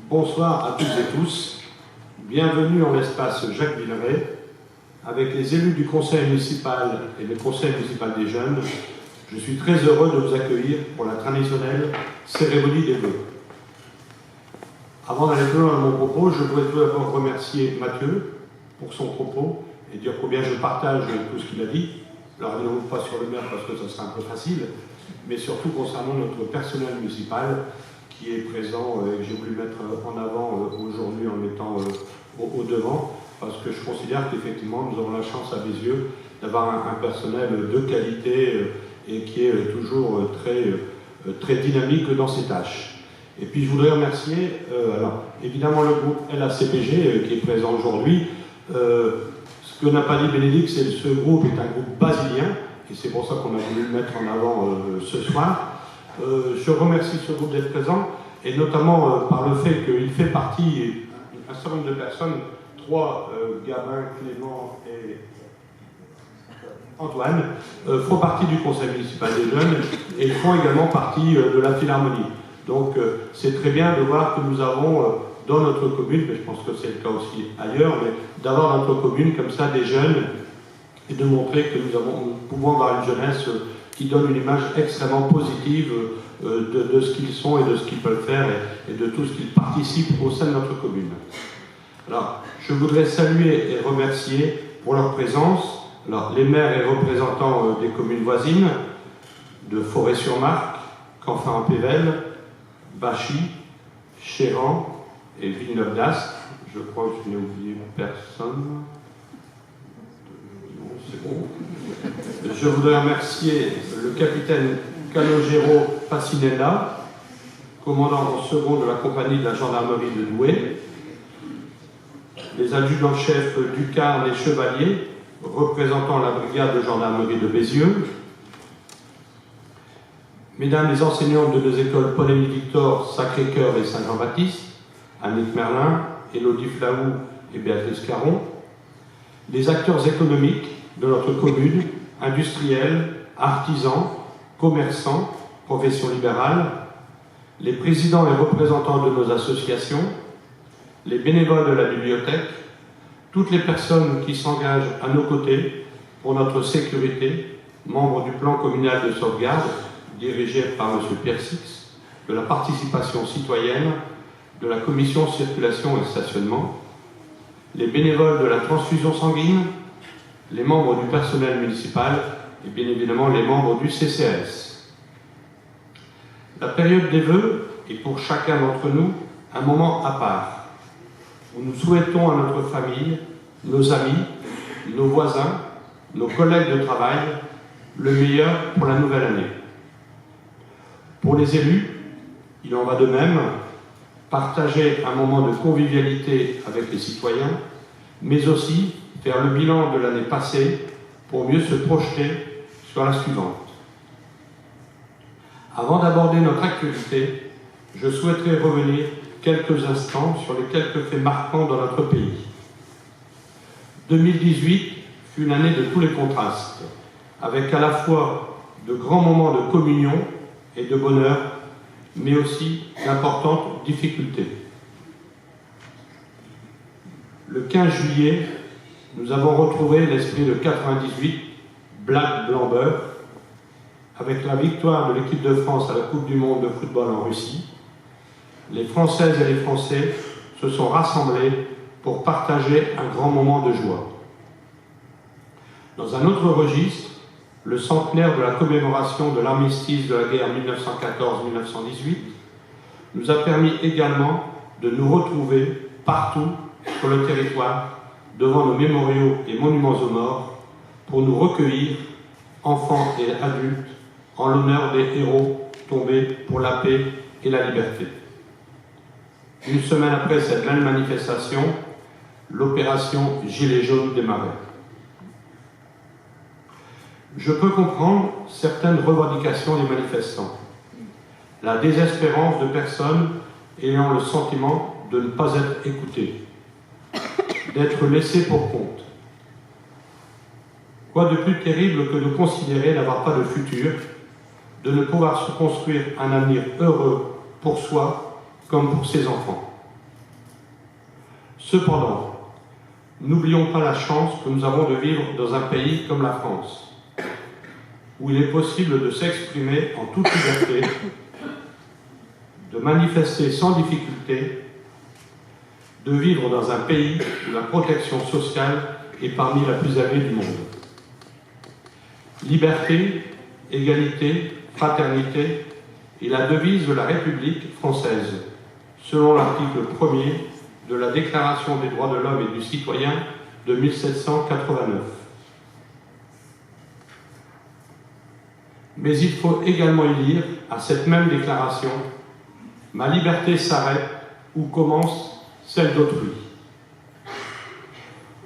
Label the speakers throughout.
Speaker 1: Bonsoir à toutes et tous. Bienvenue en l'espace Jacques Villeray avec les élus du conseil municipal et le conseil municipal des jeunes. Je suis très heureux de vous accueillir pour la traditionnelle cérémonie des vœux. Avant d'aller plus loin dans mon propos, je voudrais tout d'abord remercier Mathieu pour son propos et dire combien je partage tout ce qu'il a dit. Alors, ne vous pas sur le maire parce que ça sera un peu facile, mais surtout concernant notre personnel municipal qui est présent et que j'ai voulu mettre en avant aujourd'hui en mettant au devant, parce que je considère qu'effectivement nous avons la chance à mes yeux d'avoir un personnel de qualité et qui est toujours très dynamique dans ses tâches. Et puis je voudrais remercier alors, évidemment le groupe LACPG qui est présent aujourd'hui. Ce que n'a pas dit Bénédicte, c'est que ce groupe est un groupe basilien, et c'est pour ça qu'on a voulu le mettre en avant ce soir. Je remercie ce groupe d'être présent, et notamment par le fait qu'il fait partie, un certain nombre de personnes, Gabin, Clément et Antoine, font partie du conseil municipal des jeunes, et font également partie de la Philharmonie. Donc c'est très bien de voir que nous avons dans notre commune, mais je pense que c'est le cas aussi ailleurs, mais d'avoir dans notre commune comme ça des jeunes, et de montrer que nous pouvons avoir une jeunesse qui donne une image extrêmement positive de ce qu'ils sont et de ce qu'ils peuvent faire et de tout ce qu'ils participent au sein de notre commune. Alors, je voudrais saluer et remercier pour leur présence les maires et représentants des communes voisines, de Forêt-sur-Marque, Canfin-en-Pévèle, Bachy, Chéran et Villeneuve-d'Ascq. Je crois que je n'ai oublié personne. Non, c'est bon. Je voudrais remercier le capitaine Calogero Facinella, commandant en second de la compagnie de la gendarmerie de Douai, les adjudants-chefs Ducarne et Chevalier, représentant la brigade de gendarmerie de Bézieux, mesdames les enseignantes de nos écoles Paul-Émile-Victor, Sacré-Cœur et Saint-Jean-Baptiste, Annick Merlin, Élodie Flaou et Béatrice Caron, les acteurs économiques de notre commune, industriels, artisans, commerçants, professions libérales, les présidents et représentants de nos associations, les bénévoles de la bibliothèque, toutes les personnes qui s'engagent à nos côtés pour notre sécurité, membres du plan communal de sauvegarde, dirigé par M. Pierre Six, de la participation citoyenne, de la commission circulation et stationnement, les bénévoles de la transfusion sanguine, les membres du personnel municipal et bien évidemment les membres du CCAS. La période des vœux est pour chacun d'entre nous un moment à part, où nous souhaitons à notre famille, nos amis, nos voisins, nos collègues de travail, le meilleur pour la nouvelle année. Pour les élus, il en va de même, partager un moment de convivialité avec les citoyens, mais aussi faire le bilan de l'année passée pour mieux se projeter sur la suivante. Avant d'aborder notre actualité, je souhaiterais revenir quelques instants sur les quelques faits marquants dans notre pays. 2018 fut une année de tous les contrastes, avec à la fois de grands moments de communion et de bonheur, mais aussi d'importantes difficultés. Le 15 juillet, nous avons retrouvé l'esprit de 98, Black Blanc Beurre, avec la victoire de l'équipe de France à la Coupe du Monde de football en Russie. Les Françaises et les Français se sont rassemblés pour partager un grand moment de joie. Dans un autre registre, le centenaire de la commémoration de l'armistice de la guerre 1914-1918 nous a permis également de nous retrouver partout sur le territoire, devant nos mémoriaux et monuments aux morts, pour nous recueillir, enfants et adultes, en l'honneur des héros tombés pour la paix et la liberté. Une semaine après cette même manifestation, l'opération Gilets jaunes démarrait. Je peux comprendre certaines revendications des manifestants, la désespérance de personnes ayant le sentiment de ne pas être écoutées, d'être laissées pour compte. Quoi de plus terrible que de considérer n'avoir pas de futur, de ne pouvoir se construire un avenir heureux pour soi comme pour ses enfants. Cependant, n'oublions pas la chance que nous avons de vivre dans un pays comme la France, où il est possible de s'exprimer en toute liberté, de manifester sans difficulté, de vivre dans un pays où la protection sociale est parmi la plus élevée du monde. Liberté, égalité, fraternité est la devise de la République française, selon l'article 1er de la Déclaration des droits de l'homme et du citoyen de 1789. Mais il faut également y lire, à cette même déclaration, « Ma liberté s'arrête où commence celle d'autrui ».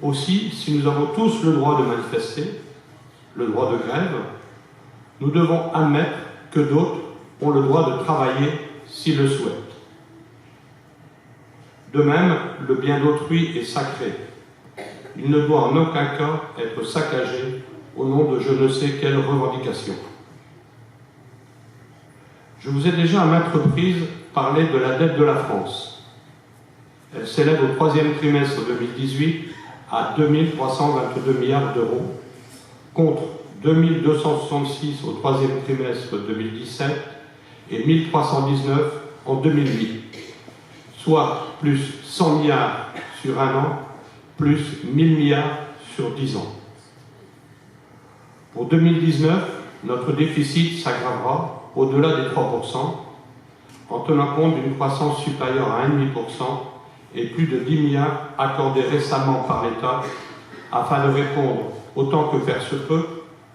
Speaker 1: Aussi, si nous avons tous le droit de manifester, le droit de grève, nous devons admettre que d'autres ont le droit de travailler s'ils le souhaitent. De même, le bien d'autrui est sacré. Il ne doit en aucun cas être saccagé au nom de je ne sais quelle revendication. Je vous ai déjà à maintes reprises parlé de la dette de la France. Elle s'élève au troisième trimestre 2018 à 2 322 milliards d'euros, contre 2 266 au troisième trimestre 2017 et 1 319 en 2008, soit plus 100 milliards sur un an, plus 1 000 milliards sur 10 ans. Pour 2019, notre déficit s'aggravera au-delà des 3%, en tenant compte d'une croissance supérieure à 1,5% et plus de 10 milliards accordés récemment par l'État afin de répondre, autant que faire se peut,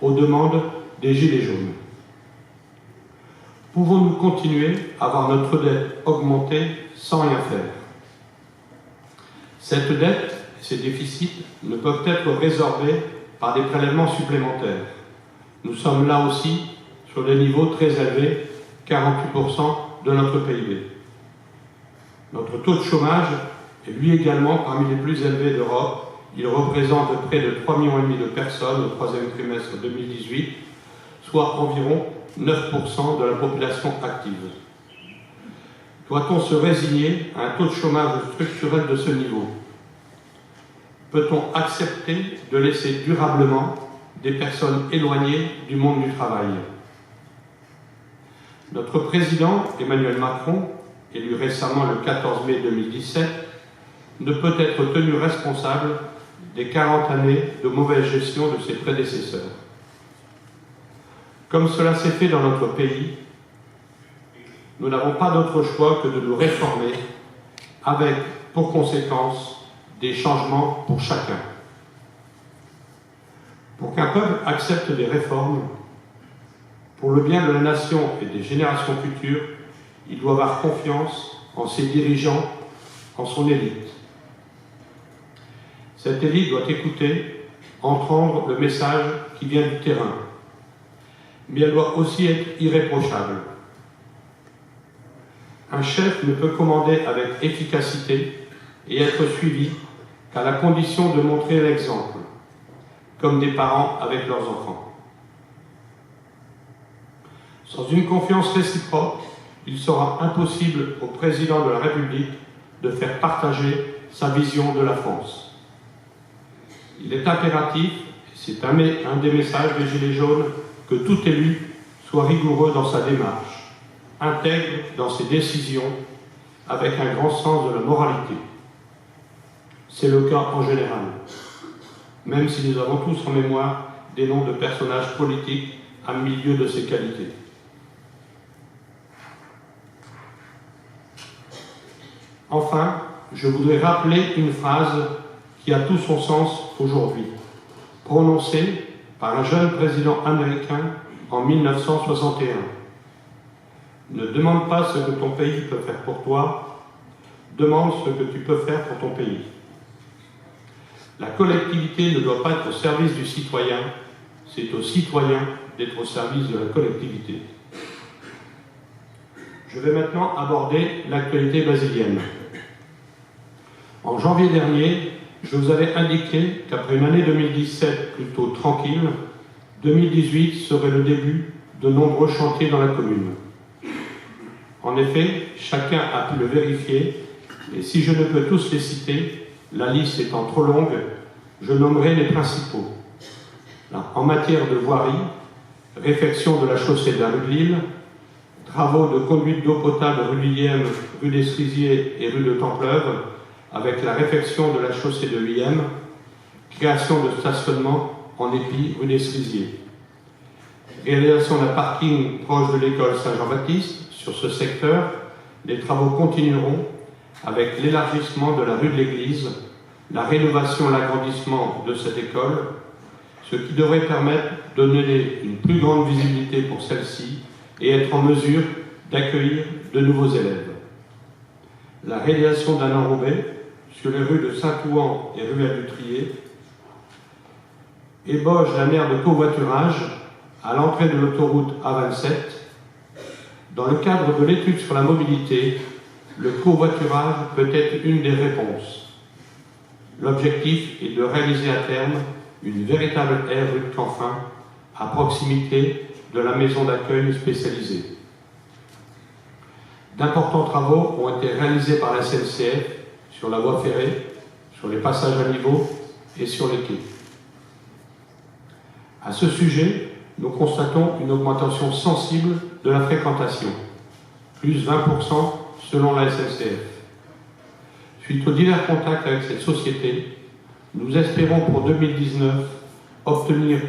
Speaker 1: aux demandes des Gilets jaunes. Pouvons-nous continuer à voir notre dette augmenter sans rien faire? Cette dette et ces déficits ne peuvent être résorbés par des prélèvements supplémentaires. Nous sommes là aussi sur des niveaux très élevés, 48% de notre PIB. Notre taux de chômage est lui également parmi les plus élevés d'Europe. Il représente près de 3,5 millions de personnes au troisième trimestre 2018, soit environ 9% de la population active. Doit-on se résigner à un taux de chômage structurel de ce niveau? Peut-on accepter de laisser durablement des personnes éloignées du monde du travail? Notre président, Emmanuel Macron, élu récemment le 14 mai 2017, ne peut être tenu responsable des 40 années de mauvaise gestion de ses prédécesseurs. Comme cela s'est fait dans notre pays, nous n'avons pas d'autre choix que de nous réformer avec, pour conséquence, des changements pour chacun. Pour qu'un peuple accepte des réformes, pour le bien de la nation et des générations futures, il doit avoir confiance en ses dirigeants, en son élite. Cette élite doit écouter, entendre le message qui vient du terrain, mais elle doit aussi être irréprochable. Un chef ne peut commander avec efficacité et être suivi qu'à la condition de montrer l'exemple, comme des parents avec leurs enfants. Sans une confiance réciproque, il sera impossible au président de la République de faire partager sa vision de la France. Il est impératif, et c'est un des messages des Gilets jaunes, que tout élu soit rigoureux dans sa démarche, intègre dans ses décisions, avec un grand sens de la moralité. C'est le cas en général, même si nous avons tous en mémoire des noms de personnages politiques à milieu de ces qualités. Enfin, je voudrais rappeler une phrase qui a tout son sens aujourd'hui, prononcée par un jeune président américain en 1961. Ne demande pas ce que ton pays peut faire pour toi, demande ce que tu peux faire pour ton pays. La collectivité ne doit pas être au service du citoyen, c'est au citoyen d'être au service de la collectivité. Je vais maintenant aborder l'actualité brésilienne. En janvier dernier, je vous avais indiqué qu'après une année 2017 plutôt tranquille, 2018 serait le début de nombreux chantiers dans la commune. En effet, chacun a pu le vérifier, et si je ne peux tous les citer, La liste étant trop longue, je nommerai les principaux. En matière de voirie, réfection de la chaussée de la rue de Lille, travaux de conduite d'eau potable rue Lilième, rue des Cerisiers et rue de Templeuve, avec la réfection de la chaussée de Huyem, création de stationnement en épi rue des Cerisiers. Réalisation d'un parking proche de l'école Saint-Jean-Baptiste. Sur ce secteur, les travaux continueront avec l'élargissement de la rue de l'Église, la rénovation et l'agrandissement de cette école, ce qui devrait permettre de donner une plus grande visibilité pour celle-ci et être en mesure d'accueillir de nouveaux élèves. La réalisation d'un enrobé sur les rues de Saint-Ouan et rue à Dutrier, ébauche d'un aire de covoiturage à l'entrée de l'autoroute A27. Dans le cadre de l'étude sur la mobilité, le covoiturage peut être une des réponses. L'objectif est de réaliser à terme une véritable aire rue de Canfin à proximité de la maison d'accueil spécialisée. D'importants travaux ont été réalisés par la SNCF sur la voie ferrée, sur les passages à niveau et sur les quais. À ce sujet, nous constatons une augmentation sensible de la fréquentation, plus 20% selon la SNCF. Suite aux divers contacts avec cette société, nous espérons pour 2019 obtenir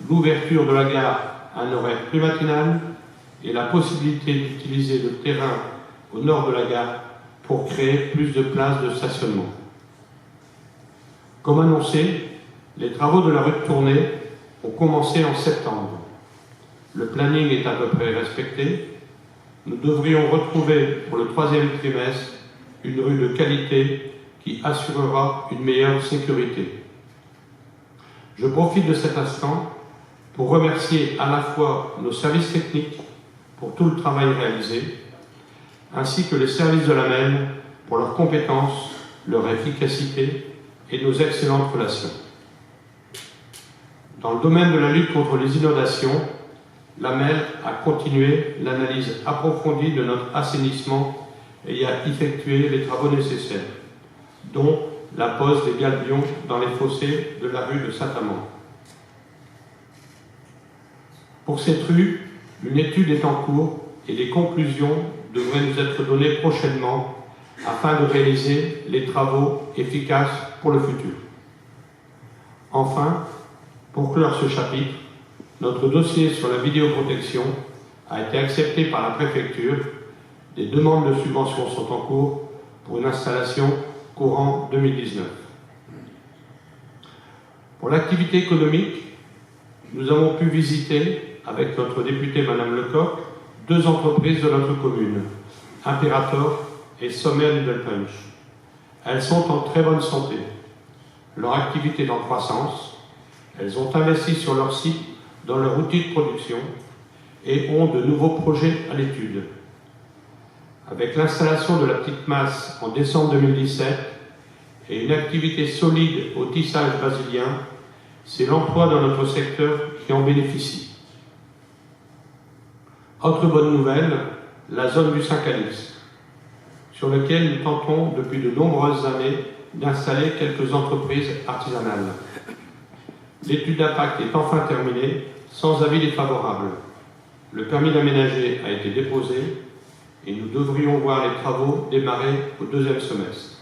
Speaker 1: l'ouverture de la gare à un horaire plus matinal et la possibilité d'utiliser le terrain au nord de la gare pour créer plus de places de stationnement. Comme annoncé, les travaux de la rue de Tournai ont commencé en septembre. Le planning est à peu près respecté. Nous devrions retrouver pour le 3e trimestre une rue de qualité qui assurera une meilleure sécurité. Je profite de cet instant pour remercier à la fois nos services techniques pour tout le travail réalisé, ainsi que les services de la MEM pour leurs compétences, leur efficacité et nos excellentes relations. Dans le domaine de la lutte contre les inondations, la MEM a continué l'analyse approfondie de notre assainissement et a effectué les travaux nécessaires, dont la pose des gabions dans les fossés de la rue de Saint-Amand. Pour cette rue, une étude est en cours et les conclusions devraient nous être données prochainement afin de réaliser les travaux efficaces pour le futur. Enfin, pour clore ce chapitre, notre dossier sur la vidéoprotection a été accepté par la préfecture. Des demandes de subvention sont en cours pour une installation courant 2019. Pour l'activité économique, nous avons pu visiter, avec notre députée Madame Lecoq, 2 entreprises de notre commune, Imperator et Sommer Needle Punch. Elles sont en très bonne santé. Leur activité est en croissance. Elles ont investi sur leur site dans leur outil de production et ont de nouveaux projets à l'étude. Avec l'installation de la petite masse en décembre 2017 et une activité solide au tissage basilien, c'est l'emploi dans notre secteur qui en bénéficie. Autre bonne nouvelle, la zone du Saint-Calix, sur laquelle nous tentons depuis de nombreuses années d'installer quelques entreprises artisanales. L'étude d'impact est enfin terminée, sans avis défavorable. Le permis d'aménager a été déposé et nous devrions voir les travaux démarrer au 2e semestre.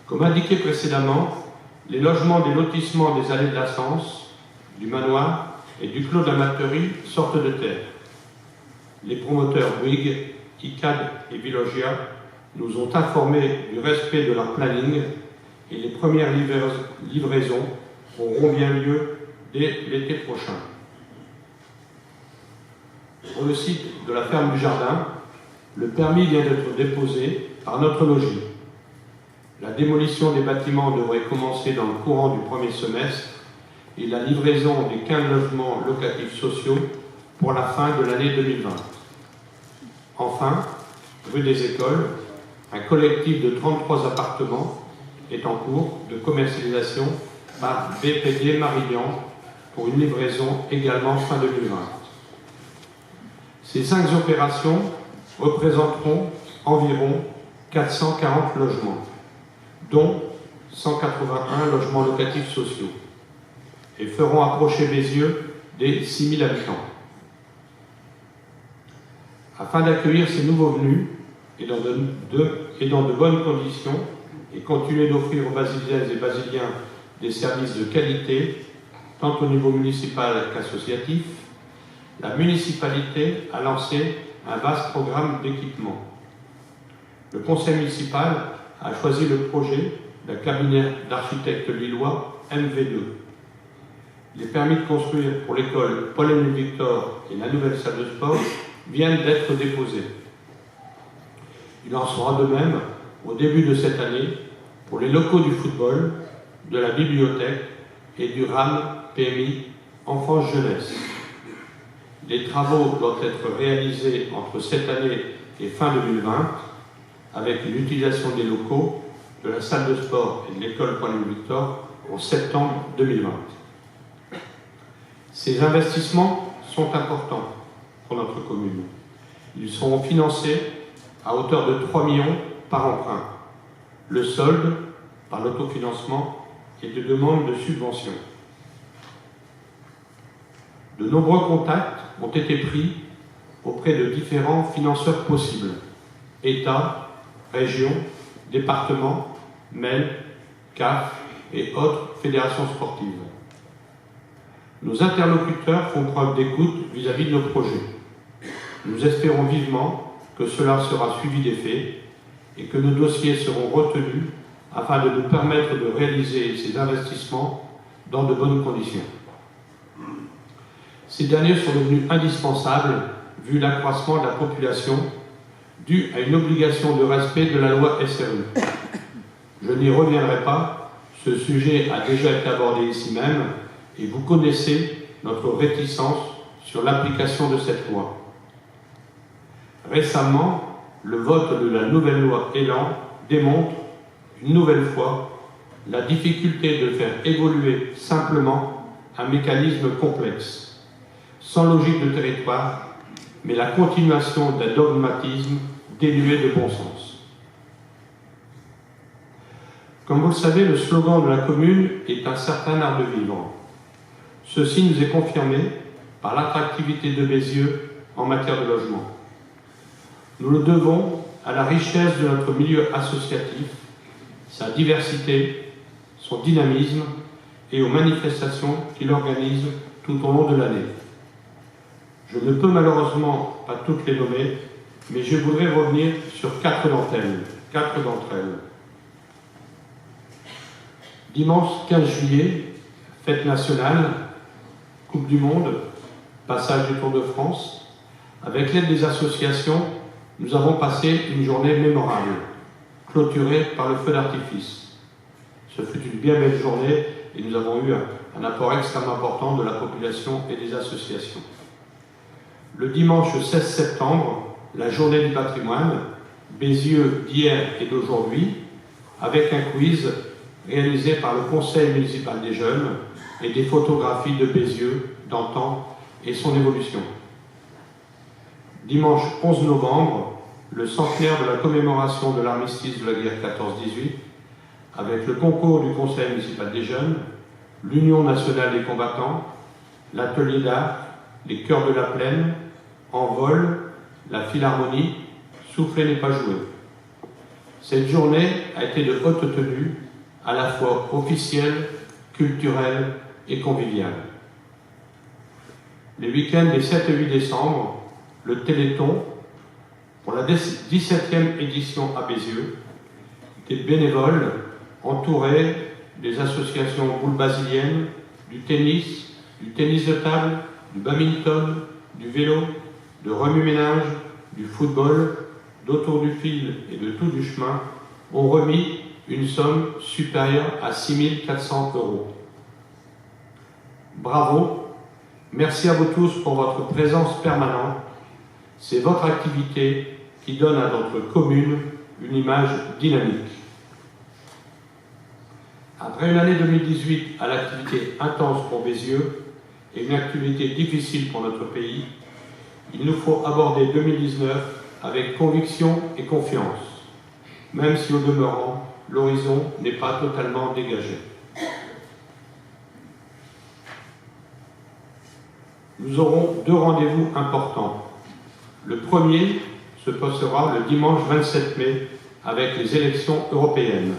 Speaker 1: Comme indiqué précédemment, les logements des lotissements des allées de la Sens, du Manoir et du Clos de la Materie sortent de terre. Les promoteurs Bouygues, ICAD et Villogia nous ont informés du respect de leur planning et les premières livraisons auront bien lieu dès l'été prochain. Pour le site de la ferme du Jardin, le permis vient d'être déposé par notre logis. La démolition des bâtiments devrait commencer dans le courant du 1er semestre et la livraison des 15 logements locatifs sociaux pour la fin de l'année 2020. Enfin, rue des Écoles, un collectif de 33 appartements est en cours de commercialisation par BPD Marignan pour une livraison également fin 2020. Ces 5 opérations représenteront environ 440 logements, dont 181 logements locatifs sociaux, et feront approcher Bézieux des 6 000 habitants. Afin d'accueillir ces nouveaux venus et dans de bonnes conditions et continuer d'offrir aux Basiliennes et Basiliens des services de qualité, tant au niveau municipal qu'associatif, la municipalité a lancé un vaste programme d'équipement. Le conseil municipal a choisi le projet d'un cabinet d'architectes lillois MV2. Les permis de construire pour l'école Paul-Émile Victor et la nouvelle salle de sport viennent d'être déposés. Il en sera de même au début de cette année pour les locaux du football, de la bibliothèque et du RAM PMI Enfance-Jeunesse. Les travaux doivent être réalisés entre cette année et fin 2020 avec une utilisation des locaux de la salle de sport et de l'école Paul-Émile Victor en septembre 2020. Ces investissements sont importants pour notre commune. Ils seront financés à hauteur de 3 millions par emprunt, le solde par l'autofinancement et de demandes de subventions. De nombreux contacts ont été pris auprès de différents financeurs possibles, État, région, département, MEL, CAF et autres fédérations sportives. Nos interlocuteurs font preuve d'écoute vis-à-vis de nos projets. Nous espérons vivement que cela sera suivi des faits et que nos dossiers seront retenus afin de nous permettre de réaliser ces investissements dans de bonnes conditions. Ces derniers sont devenus indispensables vu l'accroissement de la population dû à une obligation de respect de la loi SRU. Je n'y reviendrai pas, ce sujet a déjà été abordé ici même et vous connaissez notre réticence sur l'application de cette loi. Récemment, le vote de la nouvelle loi Elan démontre une nouvelle fois la difficulté de faire évoluer simplement un mécanisme complexe, sans logique de territoire, mais la continuation d'un dogmatisme dénué de bon sens. Comme vous le savez, le slogan de la commune est un certain art de vivre. Ceci nous est confirmé par l'attractivité de Bézieux en matière de logement. Nous le devons à la richesse de notre milieu associatif, sa diversité, son dynamisme et aux manifestations qu'il organise tout au long de l'année. Je ne peux malheureusement pas toutes les nommer, mais je voudrais revenir sur quatre d'entre elles. Dimanche 15 juillet, fête nationale, Coupe du Monde, passage du Tour de France. Avec l'aide des associations, nous avons passé une journée mémorable, clôturée par le feu d'artifice. Ce fut une bien belle journée et nous avons eu un apport extrêmement important de la population et des associations. Le dimanche 16 septembre, la journée du patrimoine, Bézieux d'hier et d'aujourd'hui, avec un quiz réalisé par le Conseil municipal des jeunes et des photographies de Bézieux d'antan et son évolution. Dimanche 11 novembre, le centenaire de la commémoration de l'armistice de la guerre 14-18, avec le concours du Conseil municipal des jeunes, l'Union nationale des combattants, l'atelier d'art, les chœurs de la plaine, Envol, la philharmonie, Souffler n'est pas joué. Cette journée a été de haute tenue, à la fois officielle, culturelle et conviviale. Les week-ends des 7 et 8 décembre, le Téléthon, pour la 17e édition à Bézieux, des bénévoles entourés des associations boules basiliennes, du tennis de table, du badminton, du vélo, de remue-ménage, du football, d'autour du fil et de tout du chemin, ont remis une somme supérieure à 6 400 €. Bravo, merci à vous tous pour votre présence permanente. C'est votre activité qui donne à notre commune une image dynamique. Après une année 2018 à l'activité intense pour Bézieux et une activité difficile pour notre pays, il nous faut aborder 2019 avec conviction et confiance. même si au demeurant, l'horizon n'est pas totalement dégagé. Nous aurons 2 rendez-vous importants. Le premier se passera le dimanche 27 mai avec les élections européennes.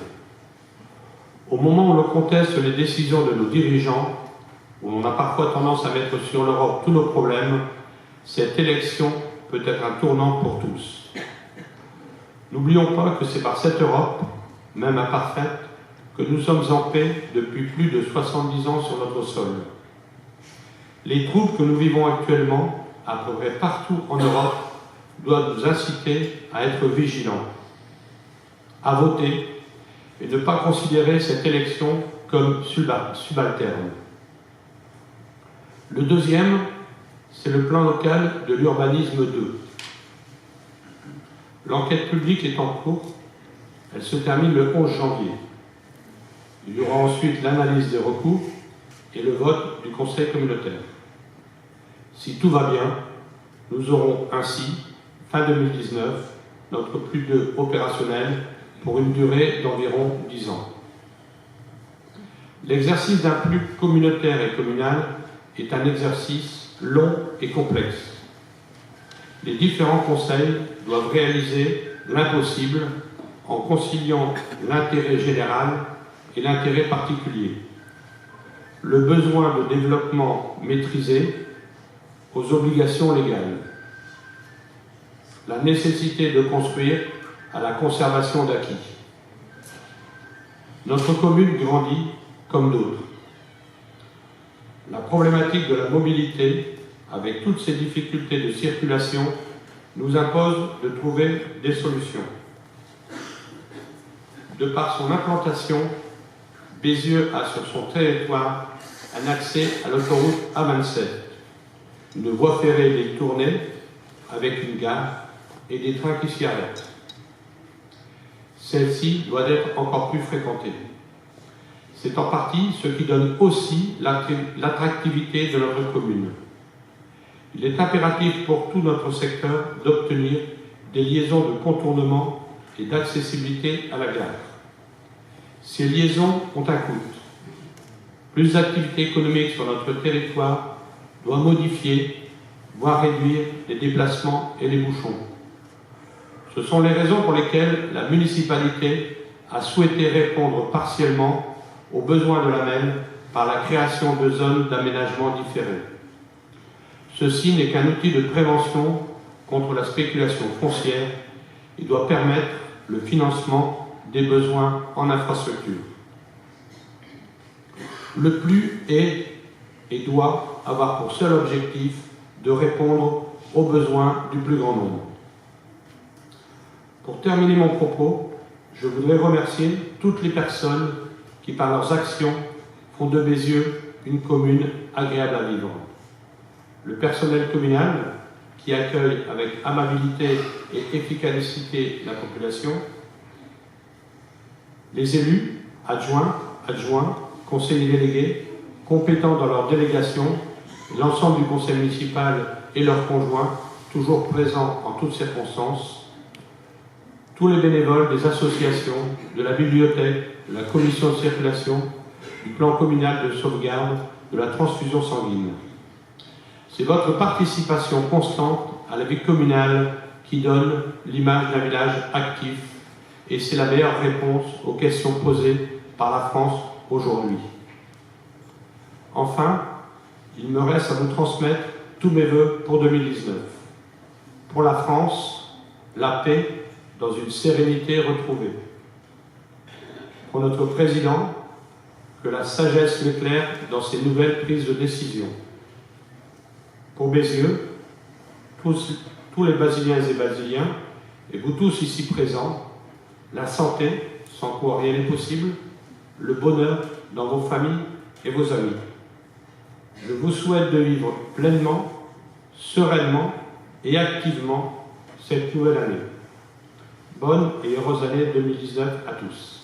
Speaker 1: Au moment où l'on conteste les décisions de nos dirigeants, où l'on a parfois tendance à mettre sur l'Europe tous nos problèmes, cette élection peut être un tournant pour tous. N'oublions pas que c'est par cette Europe, même imparfaite, que nous sommes en paix depuis plus de 70 ans sur notre sol. Les troubles que nous vivons actuellement, à peu près partout en Europe, doivent nous inciter à être vigilants, à voter et ne pas considérer cette élection comme subalterne. Le deuxième, c'est le plan local de l'urbanisme 2. L'enquête publique est en cours, elle se termine le 11 janvier. Il y aura ensuite l'analyse des recours et le vote du Conseil communautaire. Si tout va bien, nous aurons ainsi, fin 2019, notre plus 2 opérationnel pour une durée d'environ 10 ans. L'exercice d'un plus communautaire et communal est un exercice long et complexe. Les différents conseils doivent réaliser l'impossible en conciliant l'intérêt général et l'intérêt particulier, le besoin de développement maîtrisé aux obligations légales, la nécessité de construire à la conservation d'acquis. Notre commune grandit comme d'autres. La problématique de la mobilité, avec toutes ses difficultés de circulation, nous impose de trouver des solutions. De par son implantation, Bézieux a sur son territoire un accès à l'autoroute A27, une voie ferrée des tournées avec une gare et des trains qui s'y arrêtent. Celle-ci doit être encore plus fréquentée. C'est en partie ce qui donne aussi l'attractivité de notre commune. Il est impératif pour tout notre secteur d'obtenir des liaisons de contournement et d'accessibilité à la gare. Ces liaisons ont un coût. Plus d'activité économique sur notre territoire doit modifier, voire réduire les déplacements et les bouchons. Ce sont les raisons pour lesquelles la municipalité a souhaité répondre partiellement aux besoins de la MEN par la création de zones d'aménagement différées. Ceci n'est qu'un outil de prévention contre la spéculation foncière et doit permettre le financement des besoins en infrastructure. Le plus est et doit avoir pour seul objectif de répondre aux besoins du plus grand nombre. Pour terminer mon propos, je voudrais remercier toutes les personnes qui, par leurs actions, font de Bézieux une commune agréable à vivre. Le personnel communal, qui accueille avec amabilité et efficacité la population, les élus, adjoints, conseillers délégués, compétents dans leur délégation, l'ensemble du conseil municipal et leurs conjoints, toujours présents en toutes circonstances, tous les bénévoles des associations, de la bibliothèque, de la commission de circulation, du plan communal de sauvegarde, de la transfusion sanguine. C'est votre participation constante à la vie communale qui donne l'image d'un village actif, et c'est la meilleure réponse aux questions posées par la France aujourd'hui. Enfin, il me reste à vous transmettre tous mes vœux pour 2019. Pour la France, la paix dans une sérénité retrouvée. Pour notre président, que la sagesse l'éclaire dans ses nouvelles prises de décision. Pour Bézieux, tous les Basiliens et Basiliens, et vous tous ici présents, la santé, sans quoi rien n'est possible, le bonheur dans vos familles et vos amis. Je vous souhaite de vivre pleinement, sereinement et activement cette nouvelle année. Bonne et heureuse année 2019 à tous.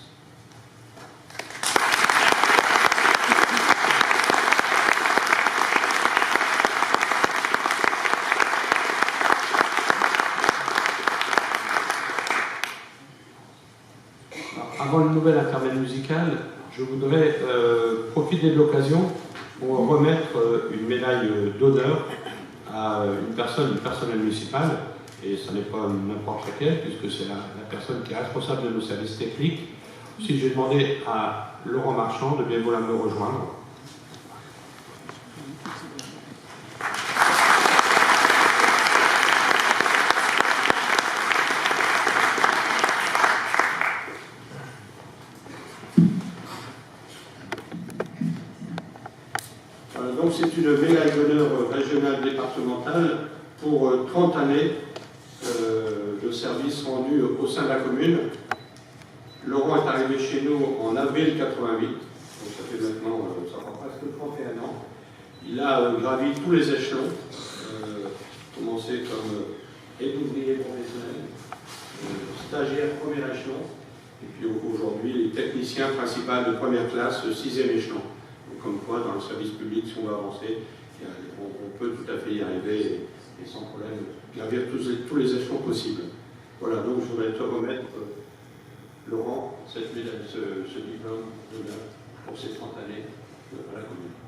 Speaker 1: avant le nouvel intermède musical, je voudrais profiter de l'occasion pour remettre une médaille d'honneur à une personnelle municipale, et ce n'est pas n'importe laquelle, puisque c'est la personne qui est responsable de nos services techniques. Si j'ai demandé à Laurent Marchand de bien vouloir me rejoindre. Donc c'est une médaille d'honneur régionale départementale pour 30 années de services rendus au sein de la commune. Laurent est arrivé chez nous en avril 88, donc ça fait maintenant ça fait presque 31 ans. Il a gravi tous les échelons, commencé comme aide-ouvrier professionnel, stagiaire premier échelon, et puis aujourd'hui technicien principal de première classe, 6e échelon. Donc, comme quoi, dans le service public, si on veut avancer, on peut tout à fait y arriver et sans problème gravir tous les échelons possibles. Voilà, donc je voudrais te remettre, Laurent, cette médaille, ce diplôme d'honneur pour ces 30 années à la commune.